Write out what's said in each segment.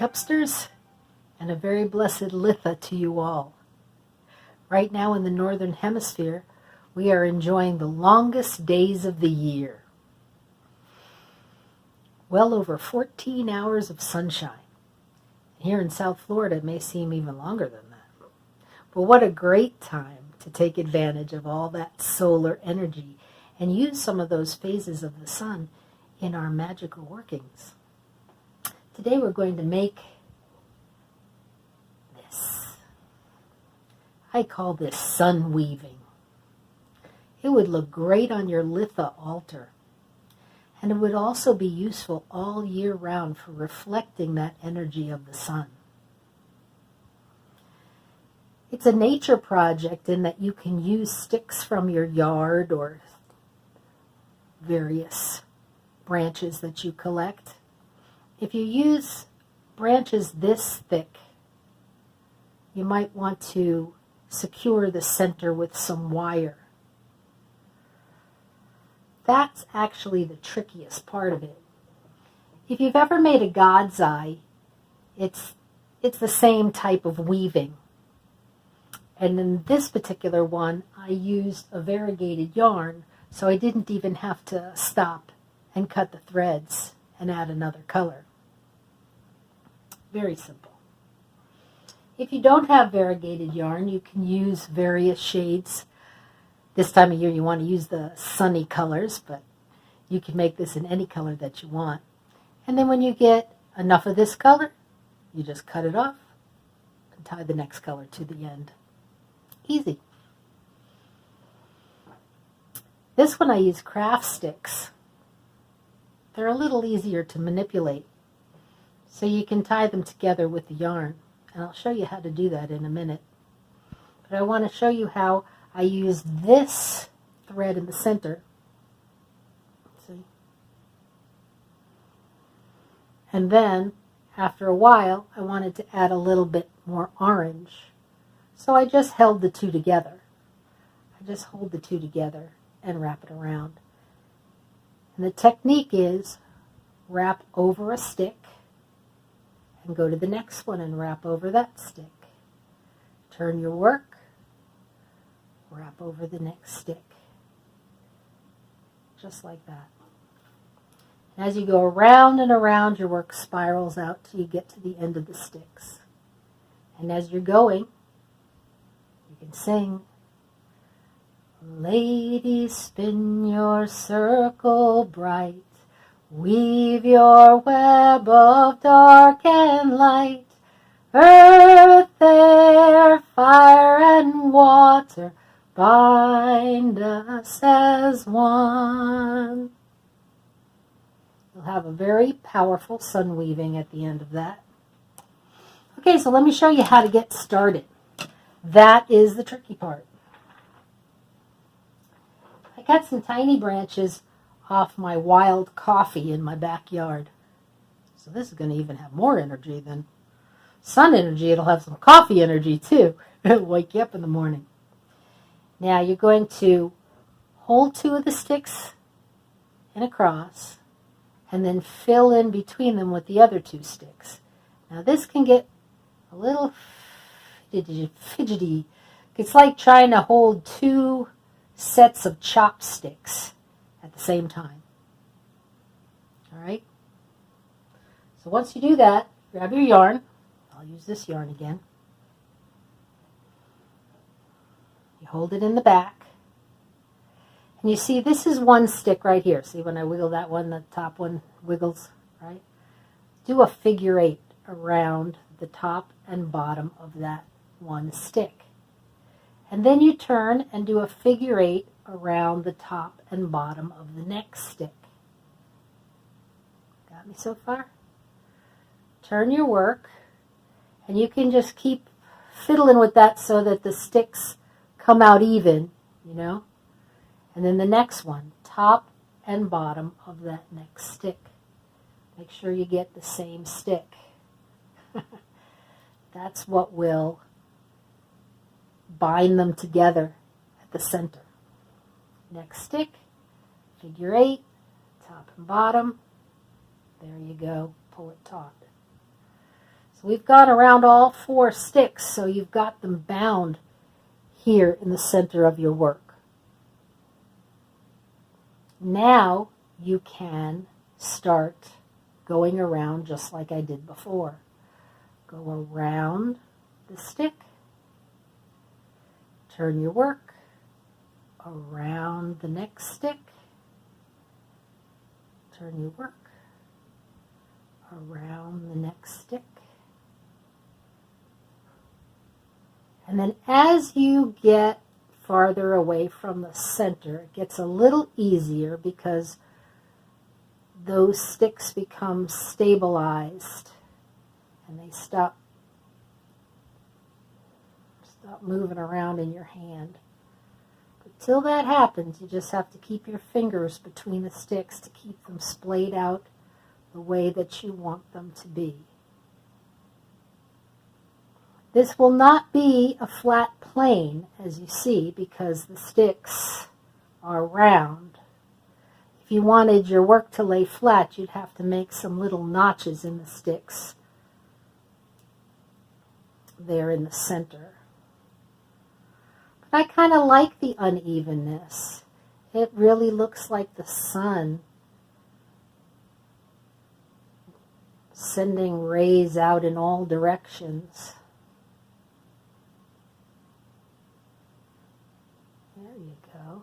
Cupsters, and a very blessed Litha to you all. Right now in the Northern Hemisphere, we are enjoying the longest days of the year. Well over 14 hours of sunshine. Here in South Florida, it may seem even longer than that. But what a great time to take advantage of all that solar energy and use some of those phases of the sun in our magical workings. Today we're going to make this. I call this sun weaving. It would look great on your Litha altar. And it would also be useful all year round for reflecting that energy of the sun. It's a nature project in that you can use sticks from your yard or various branches that you collect. If you use branches this thick, you might want to secure the center with some wire. That's actually the trickiest part of it. If you've ever made a God's eye, it's the same type of weaving. And in this particular one, I used a variegated yarn, so I didn't even have to stop and cut the threads and add another color. Very simple. If you don't have variegated yarn, you can use various shades. This time of year you want to use the sunny colors, but you can make this in any color that you want. And then when you get enough of this color, you just cut it off and tie the next color to the end. Easy. This one I use craft sticks. They're a little easier to manipulate, so you can tie them together with the yarn. And I'll show you how to do that in a minute. But I want to show you how I use this thread in the center. See? And then, after a while, I wanted to add a little bit more orange. So I just held the two together. I just hold the two together and wrap it around. And the technique is wrap over a stick and go to the next one and wrap over that stick. Turn your work. Wrap over the next stick, just like that. And as you go around and around, your work spirals out till you get to the end of the sticks. And as you're going, you can sing, "Lady, spin your circle bright, weave your web of dark and light, earth, air, fire, and water, bind us as one." You'll have a very powerful sun weaving at the end of that. Okay, so let me show you how to get started. That is the tricky part. I cut some tiny branches off my wild coffee in my backyard. So this is going to even have more energy than sun energy. It'll have some coffee energy too. It'll wake you up in the morning. Now you're going to hold two of the sticks in a cross and then fill in between them with the other two sticks. Now this can get a little fidgety. It's like trying to hold two sets of chopsticks at the same time. All right? So once you do that, grab your yarn. I'll use this yarn again. You hold it in the back. And you see this is one stick right here. See when I wiggle that one, the top one wiggles, right? Do a figure 8 around the top and bottom of that one stick. And then you turn and do a figure 8 around the top and bottom of the next stick. Got me so far? Turn your work, and you can just keep fiddling with that so that the sticks come out even, you know. And then the next one, top and bottom of that next stick. Make sure you get the same stick. That's what will bind them together at the center. Next stick, figure 8, top and bottom. There you go. Pull it taut. So we've gone around all 4 sticks, so you've got them bound here in the center of your work. Now you can start going around just like I did before. Go around the stick, turn your work around the next stick, turn your work around the next stick. And then as you get farther away from the center, it gets a little easier because those sticks become stabilized and they stop moving around in your hand. But till that happens, you just have to keep your fingers between the sticks to keep them splayed out the way that you want them to be. This will not be a flat plane, as you see, because the sticks are round. If you wanted your work to lay flat, you'd have to make some little notches in the sticks there in the center. But I kind of like the unevenness. It really looks like the sun sending rays out in all directions. There you go.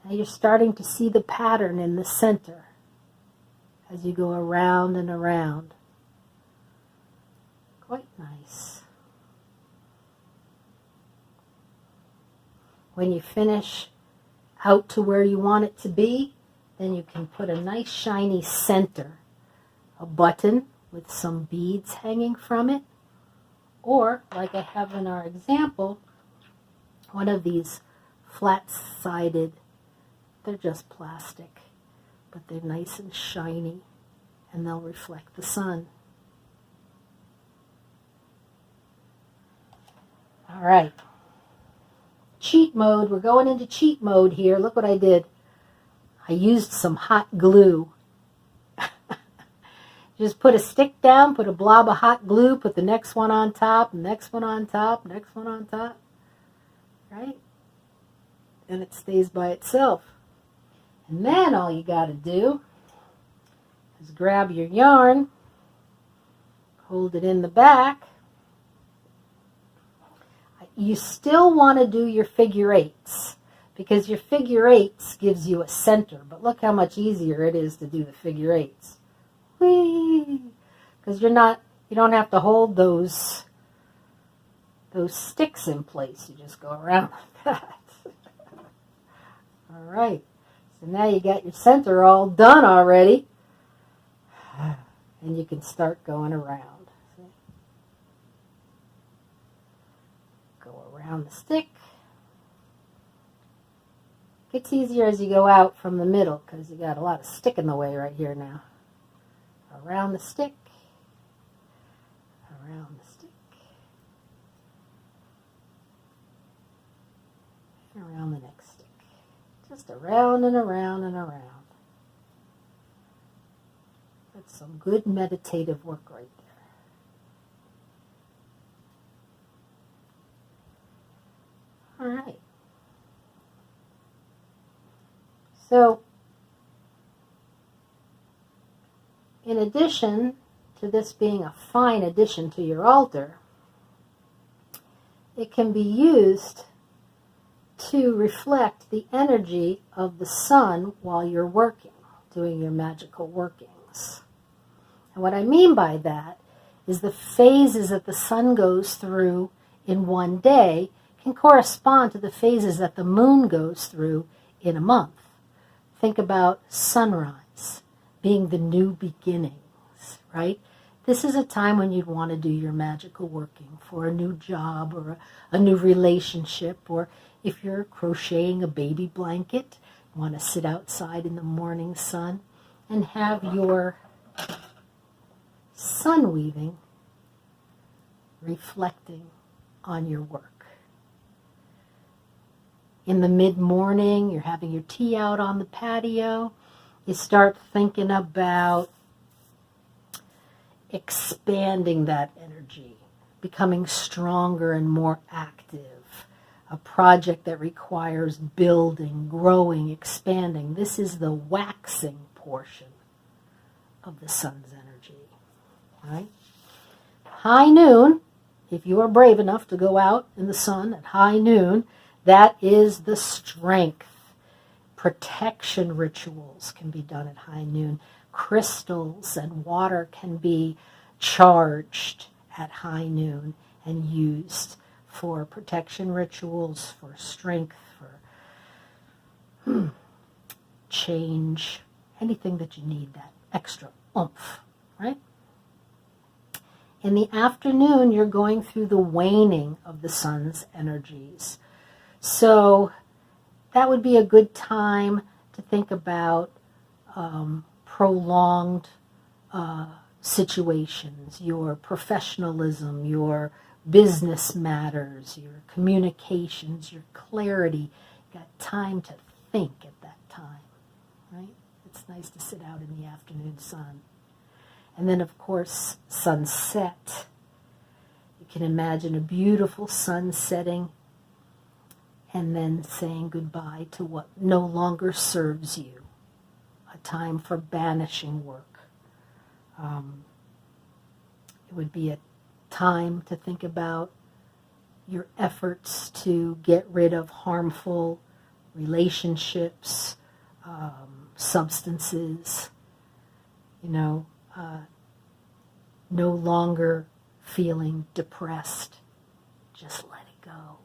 Now you're starting to see the pattern in the center as you go around and around. Quite nice. When you finish out to where you want it to be, then you can put a nice shiny center, a button with some beads hanging from it, or, like I have in our example, one of these flat-sided, they're just plastic, but they're nice and shiny, and they'll reflect the sun. All right. Cheat mode. We're going into cheat mode here. Look what I did. I used some hot glue. Just put a stick down, put a blob of hot glue, put the next one on top, next one on top, next one on top. Right? And it stays by itself. And then all you got to do is grab your yarn, hold it in the back. You still want to do your figure eights because your figure eights gives you a center. But look how much easier it is to do the figure eights. Whee! Because you don't have to hold those sticks in place. You just go around like that. All right. So now you got your center all done already. And you can start going around. Around the stick. Gets easier as you go out from the middle because you got a lot of stick in the way right here now. Around the stick. Around the stick. And around the next stick. Just around and around and around. That's some good meditative work right there. All right. So, in addition to this being a fine addition to your altar, it can be used to reflect the energy of the sun while you're working, doing your magical workings. And what I mean by that is the phases that the sun goes through in one day can correspond to the phases that the moon goes through in a month. Think about sunrise being the new beginnings, right? This is a time when you'd want to do your magical working for a new job or a new relationship, or if you're crocheting a baby blanket, you want to sit outside in the morning sun and have your sun weaving reflecting on your work. In the mid-morning, you're having your tea out on the patio, you start thinking about expanding that energy, becoming stronger and more active. A project that requires building, growing, expanding. This is the waxing portion of the sun's energy. Right? High noon, if you are brave enough to go out in the sun at high noon, that is the strength. Protection rituals can be done at high noon. Crystals and water can be charged at high noon and used for protection rituals, for strength, for change, anything that you need, that extra oomph, right? In the afternoon, you're going through the waning of the sun's energies. So that would be a good time to think about prolonged situations, your professionalism, your business matters, your communications, your clarity. You got time to think at that time, right? It's nice to sit out in the afternoon sun. And then, of course, sunset. You can imagine a beautiful sun setting and then saying goodbye to what no longer serves you. A time for banishing work. It would be a time to think about your efforts to get rid of harmful relationships, substances, no longer feeling depressed. Just let it go.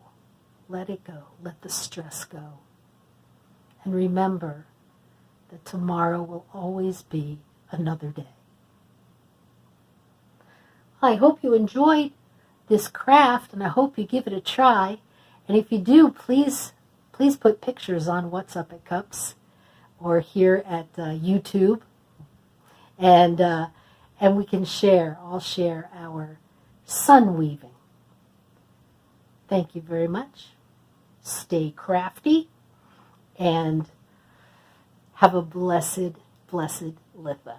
Let it go. Let the stress go. And remember that tomorrow will always be another day. I hope you enjoyed this craft, and I hope you give it a try. And if you do, please put pictures on What's Up at Cups or here at YouTube. And we can share. I'll share our sun weaving. Thank you very much. Stay crafty and have a blessed, blessed Litha.